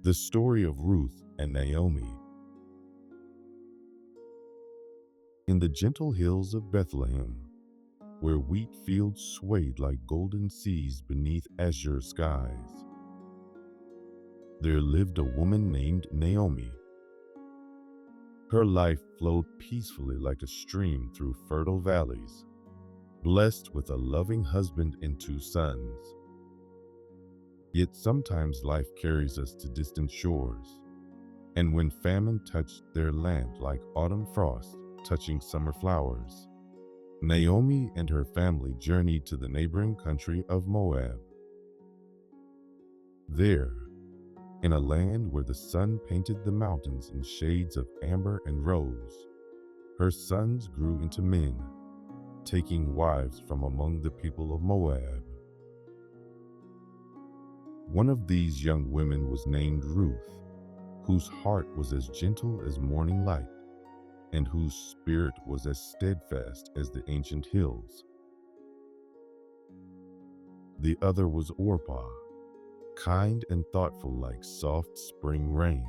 The story of Ruth and Naomi. In the gentle hills of Bethlehem, where wheat fields swayed like golden seas beneath azure skies, there lived a woman named Naomi. Her life flowed peacefully like a stream through fertile valleys, blessed with a loving husband and 2 sons. Yet sometimes life carries us to distant shores, and when famine touched their land like autumn frost touching summer flowers, Naomi and her family journeyed to the neighboring country of Moab. There, in a land where the sun painted the mountains in shades of amber and rose, her sons grew into men, taking wives from among the people of Moab. One of these young women was named Ruth, whose heart was as gentle as morning light, and whose spirit was as steadfast as the ancient hills. The other was Orpah, kind and thoughtful like soft spring rain.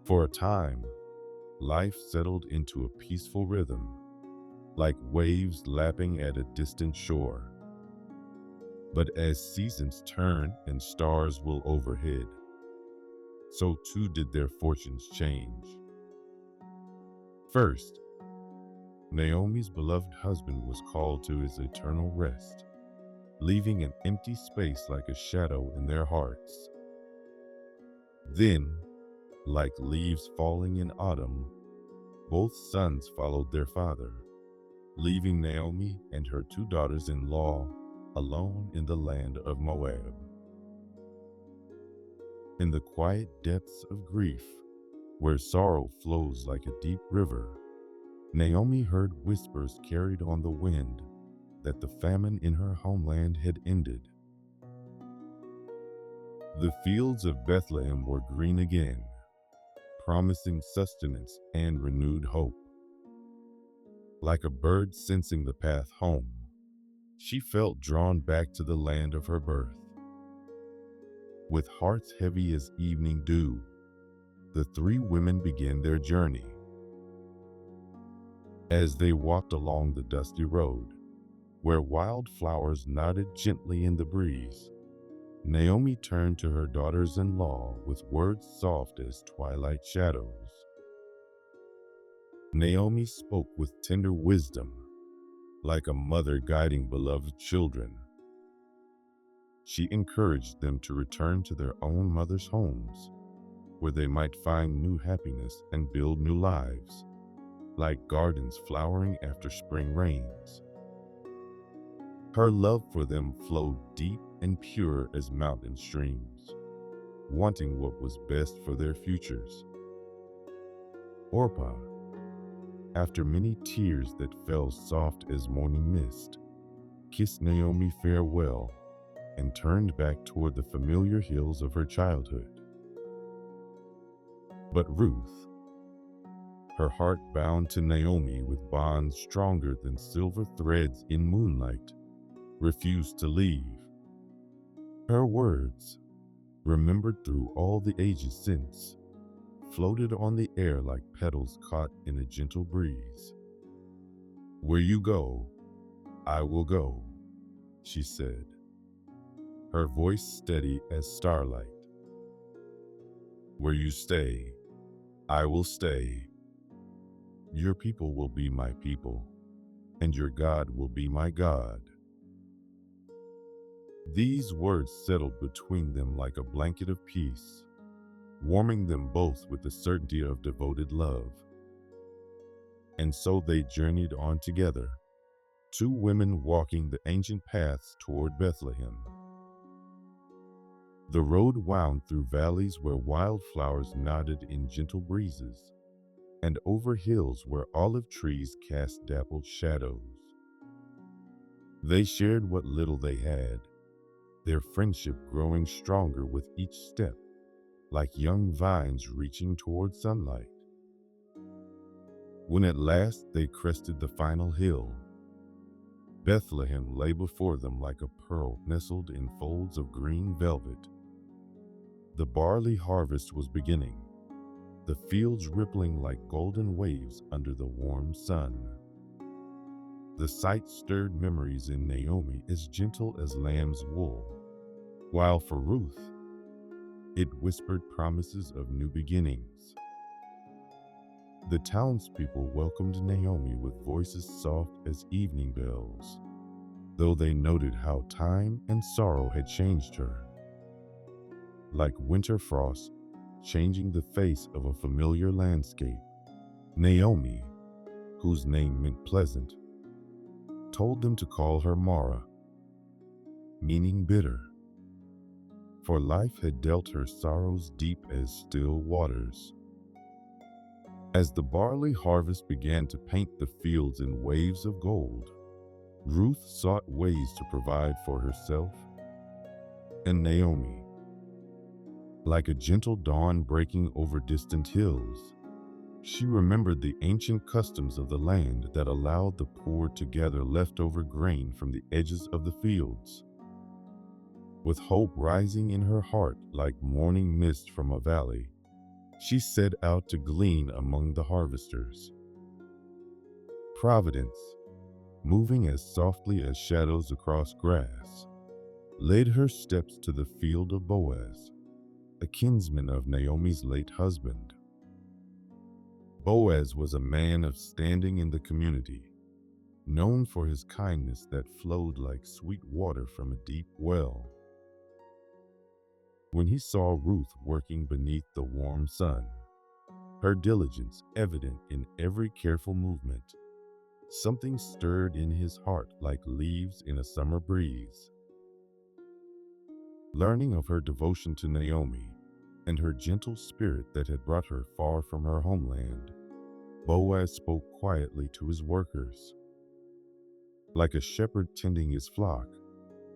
For a time, life settled into a peaceful rhythm, like waves lapping at a distant shore. But as seasons turn and stars will overhead, so too did their fortunes change. First, Naomi's beloved husband was called to his eternal rest, leaving an empty space like a shadow in their hearts. Then, like leaves falling in autumn, both sons followed their father, leaving Naomi and her 2 daughters-in-law alone in the land of Moab. In the quiet depths of grief, where sorrow flows like a deep river, Naomi heard whispers carried on the wind that the famine in her homeland had ended. The fields of Bethlehem were green again, promising sustenance and renewed hope. Like a bird sensing the path home, she felt drawn back to the land of her birth. With hearts heavy as evening dew, the 3 women began their journey. As they walked along the dusty road, where wildflowers nodded gently in the breeze, Naomi turned to her daughters-in-law with words soft as twilight shadows. Naomi spoke with tender wisdom, like a mother guiding beloved children. She encouraged them to return to their own mother's homes, where they might find new happiness and build new lives, like gardens flowering after spring rains. Her love for them flowed deep and pure as mountain streams, wanting what was best for their futures. Orpah, after many tears that fell soft as morning mist, kissed Naomi farewell and turned back toward the familiar hills of her childhood. But Ruth, her heart bound to Naomi with bonds stronger than silver threads in moonlight, refused to leave. Her words, remembered through all the ages since, floated on the air like petals caught in a gentle breeze. "Where you go, I will go," she said, her voice steady as starlight. "Where you stay, I will stay. Your people will be my people, and your God will be my God." These words settled between them like a blanket of peace, warming them both with the certainty of devoted love. And so they journeyed on together, 2 women walking the ancient paths toward Bethlehem. The road wound through valleys where wildflowers nodded in gentle breezes, and over hills where olive trees cast dappled shadows. They shared what little they had, their friendship growing stronger with each step, like young vines reaching toward sunlight. When at last they crested the final hill, Bethlehem lay before them like a pearl nestled in folds of green velvet, The barley harvest was beginning, the fields rippling like golden waves under the warm sun. The sight stirred memories in Naomi as gentle as lamb's wool, while for Ruth, it whispered promises of new beginnings. The townspeople welcomed Naomi with voices soft as evening bells, though they noted how time and sorrow had changed her. Like winter frost changing the face of a familiar landscape, Naomi, whose name meant pleasant, told them to call her Mara, meaning bitter, for life had dealt her sorrows deep as still waters. As the barley harvest began to paint the fields in waves of gold, Ruth sought ways to provide for herself and Naomi. Like a gentle dawn breaking over distant hills, she remembered the ancient customs of the land that allowed the poor to gather leftover grain from the edges of the fields. With hope rising in her heart like morning mist from a valley, she set out to glean among the harvesters. Providence, moving as softly as shadows across grass, led her steps to the field of Boaz, a kinsman of Naomi's late husband. Boaz was a man of standing in the community, known for his kindness that flowed like sweet water from a deep well. When he saw Ruth working beneath the warm sun, her diligence evident in every careful movement, something stirred in his heart like leaves in a summer breeze. Learning of her devotion to Naomi and her gentle spirit that had brought her far from her homeland, Boaz spoke quietly to his workers. Like a shepherd tending his flock,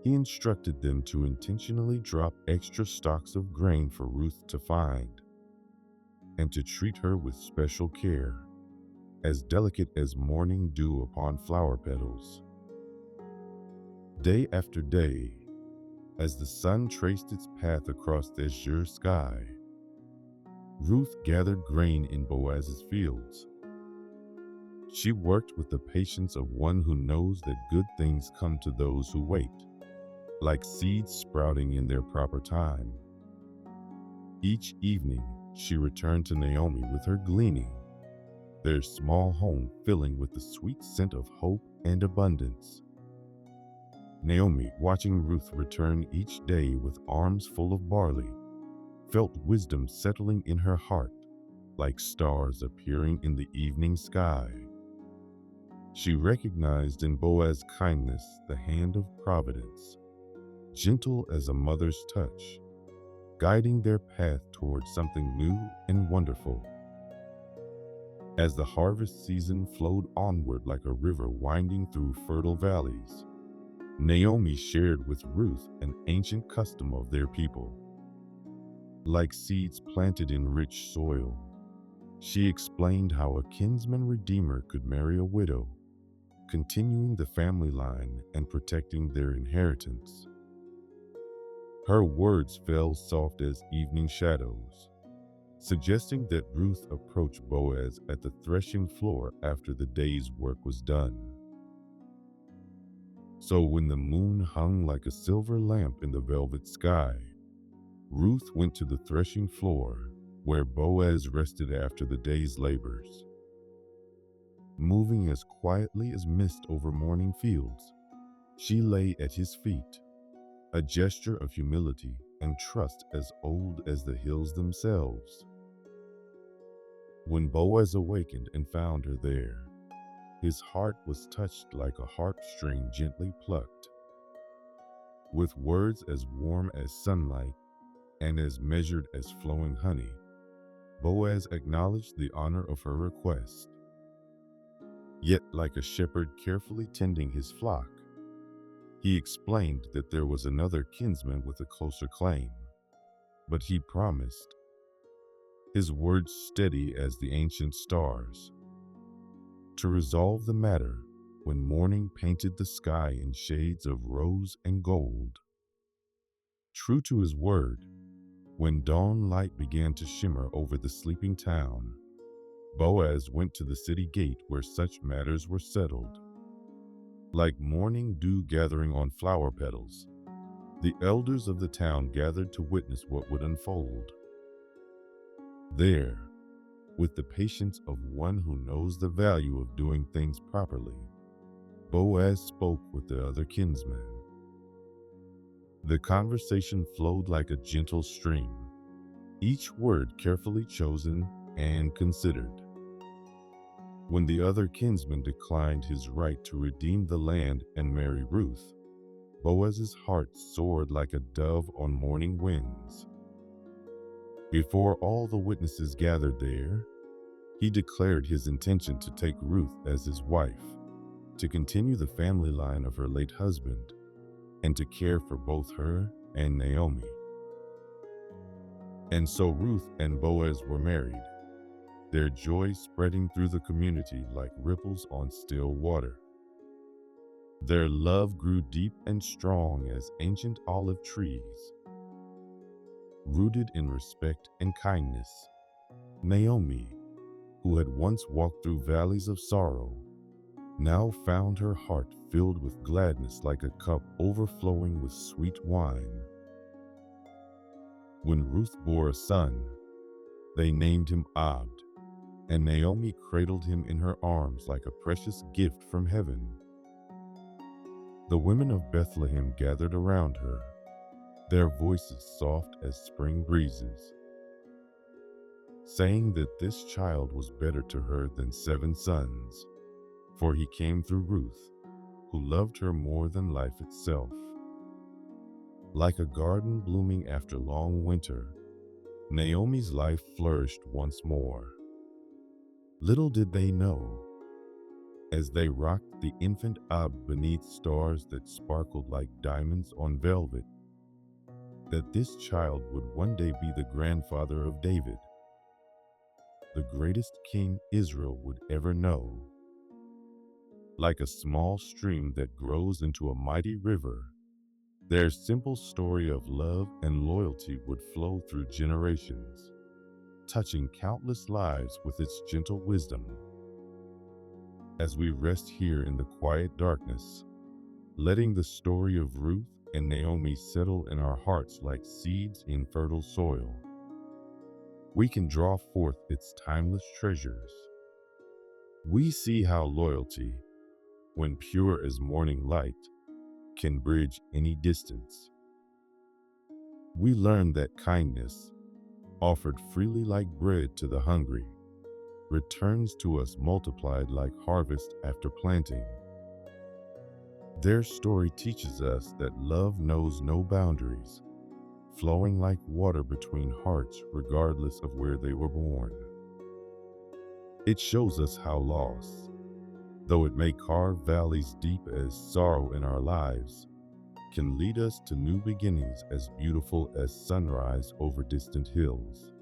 he instructed them to intentionally drop extra stalks of grain for Ruth to find, and to treat her with special care, as delicate as morning dew upon flower petals. Day after day, as the sun traced its path across the azure sky, Ruth gathered grain in Boaz's fields. She worked with the patience of one who knows that good things come to those who wait, like seeds sprouting in their proper time. Each evening, she returned to Naomi with her gleaning, their small home filling with the sweet scent of hope and abundance. Naomi, watching Ruth return each day with arms full of barley, felt wisdom settling in her heart, like stars appearing in the evening sky. She recognized in Boaz's kindness the hand of providence, gentle as a mother's touch, guiding their path towards something new and wonderful. As the harvest season flowed onward like a river winding through fertile valleys, Naomi shared with Ruth an ancient custom of their people. Like seeds planted in rich soil, she explained how a kinsman-redeemer could marry a widow, continuing the family line and protecting their inheritance. Her words fell soft as evening shadows, suggesting that Ruth approach Boaz at the threshing floor after the day's work was done. So when the moon hung like a silver lamp in the velvet sky, Ruth went to the threshing floor where Boaz rested after the day's labors. Moving as quietly as mist over morning fields, she lay at his feet, a gesture of humility and trust as old as the hills themselves. When Boaz awakened and found her there, his heart was touched like a harp string gently plucked. With words as warm as sunlight and as measured as flowing honey, Boaz acknowledged the honor of her request. Yet, like a shepherd carefully tending his flock, he explained that there was another kinsman with a closer claim, but he promised, his words steady as the ancient stars, to resolve the matter when morning painted the sky in shades of rose and gold. True to his word, When dawn light began to shimmer over the sleeping town, Boaz went to the city gate where such matters were settled. Like morning dew gathering on flower petals, the elders of the town gathered to witness what would unfold. There, with the patience of one who knows the value of doing things properly, Boaz spoke with the other kinsmen. The conversation flowed like a gentle stream, each word carefully chosen and considered. When the other kinsman declined his right to redeem the land and marry Ruth, Boaz's heart soared like a dove on morning winds. Before all the witnesses gathered there, he declared his intention to take Ruth as his wife, to continue the family line of her late husband, and to care for both her and Naomi. And so Ruth and Boaz were married, their joy spreading through the community like ripples on still water. Their love grew deep and strong as ancient olive trees. Rooted in respect and kindness, Naomi, who had once walked through valleys of sorrow, now found her heart filled with gladness like a cup overflowing with sweet wine. When Ruth bore a son, they named him Abd, and Naomi cradled him in her arms like a precious gift from heaven. The women of Bethlehem gathered around her, their voices soft as spring breezes, saying that this child was better to her than 7 sons, for he came through Ruth, who loved her more than life itself. Like a garden blooming after long winter, Naomi's life flourished once more. Little did they know, as they rocked the infant Ab beneath stars that sparkled like diamonds on velvet, that this child would one day be the grandfather of David, the greatest king Israel would ever know. Like a small stream that grows into a mighty river, their simple story of love and loyalty would flow through generations, touching countless lives with its gentle wisdom. As we rest here in the quiet darkness, letting the story of Ruth and Naomi settle in our hearts like seeds in fertile soil, we can draw forth its timeless treasures. We see how loyalty, when pure as morning light, can bridge any distance. We learn that kindness, offered freely like bread to the hungry, returns to us multiplied like harvest after planting. Their story teaches us that love knows no boundaries, flowing like water between hearts regardless of where they were born. It shows us how loss, though it may carve valleys deep as sorrow in our lives, can lead us to new beginnings as beautiful as sunrise over distant hills.